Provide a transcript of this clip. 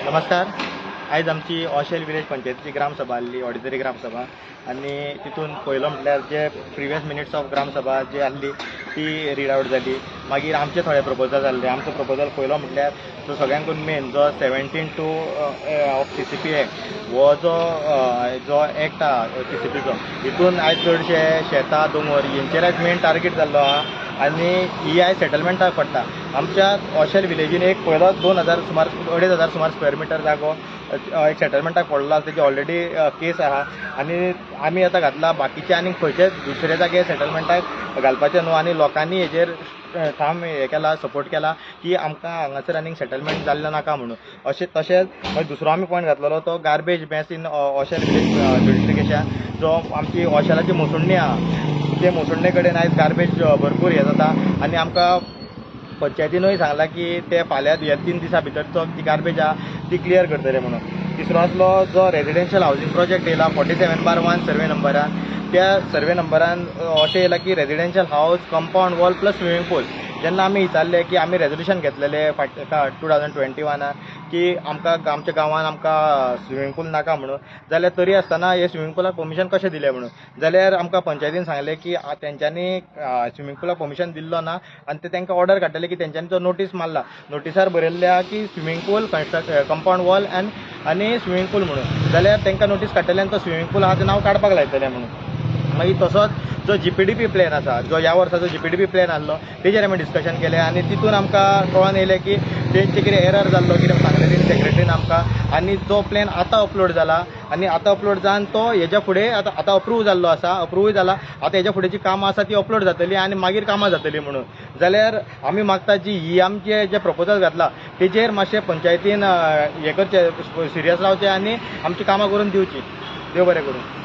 नमस्कार. आयज आमची ऑशेल विलेज पंचायतीची ग्रामसभा आसली, ऑर्डिनरी ग्रामसभा. आणि तितून पयलो म्हटल्यार जे प्रिवियस मिनिट्स ऑफ ग्रामसभा जी आसली ती रीड आउट जाली. मागीर आमचे थोडे प्रपोजल जाल्ले. आमचो प्रपोजल पयलो म्हटल्यार जो सगळ्यांकून मेन जो 17(2) ऑफ CCP एक्ट हो जो एक्ट आहा CCPचो, हितून आयज चडशे शेतां दोंगर हेंचेर आयज मेन टार्गेट जाल्लो आहा. आनी ही आयज सेटलमेंटाक पडटा. आमच्या ऑशेल विलेजीन एक पयलो 2,000 सुमार 2,500 सुमार स्क्वेअर मिटर जागो एक सेटलमेंटाक पडलो आसा. तेजी ऑलरेडी केस आहा. आनी आमी आतां घातला बाकीचे आनी खंयचेच दुसरे जागे सेटलमेंटाक घालपाचे न्हू. आनी लोकांनी हेजेर ठाम हें केला, सपोर्ट केला की आमकां हांगासर आनीक सेटलमेंट जाल्लें नाका म्हणून. तशेंच दुसरो आमी पॉयंट घातलेलो तो गार्बेज मॅस इन ऑशेल विलेज ज्युडिफिकेशन. जो आमची ऑशेलाची मोसुंडी आहा ते मोसुंडे कडेन आयज गार्बेज भरपूर हें जाता. आनी आमकां पंचायतीनूय सांगला की ते फाल्यां 3 दिसां भितर ती गार्बेज आहा ती क्लियर करतले म्हणून. तिसरो आसलो जो रेजिडेन्शियल हावजींग प्रोजेक्ट येयला 47/1 सर्वे नंबरान. त्या सर्वे नंबरान अशें येयला की रेजिडेन्शियल हावस, कंपाऊंड वॉल प्लस स्विमींग पूल. जेन्ना आमी विचारले की आमी रेजोल्युशन घेतलेले 2021 की आमच्या गांवांत आमकां स्विमींग पूल नाका म्हणून, जाल्यार तरी आसतना हे स्विमींग पुलाक परमिशन कशें दिलें म्हणून. जाल्यार आमकां पंचायतीन सांगलें की तेंच्यांनी स्विमींग पुलाक परमिशन दिल्लो ना. आनी ते तांकां ऑर्डर काडटले की तेंच्यांनी तो नोटीस मारला. नोटिसार बरयल्लें आहा की स्विमींग पूल कंपाऊंड वॉल आनी स्विमींग पूल म्हणून. जाल्यार तांकां नोटीस काडटले आनी तो स्विमींग पूल आहा तें नांव काडपाक लायतले म्हणून. मागीर तसोच जो GPDP प्लॅन आसा, जो ह्या वर्साचो GPDP प्लॅन आसलो तेजेर आमी डिस्कशन केलें. आनी तितून आमकां कळोन येयलें की तेंचे कितें एरर जाल्लो कितें सांगलें तेणी सेक्रेटरीन आमकां. आनी तो प्लॅन आतां अपलोड जाला. आनी आतां अपलोड जावन तो हेज्या फुडें आतां अप्रूव जाल्लो आसा, अप्रूवूय जाला. आतां हेज्या फुडें जी कामां आसा ती अपलोड जातली आनी मागीर कामां जातली म्हणून. जाल्यार आमी मागता ही आमचे जे प्रपोजल घातला तेजेर मातशें पंचायतीन हें करचें, सिरियस रावचें आनी आमची कामां करून दिवची. देव बरें करूं.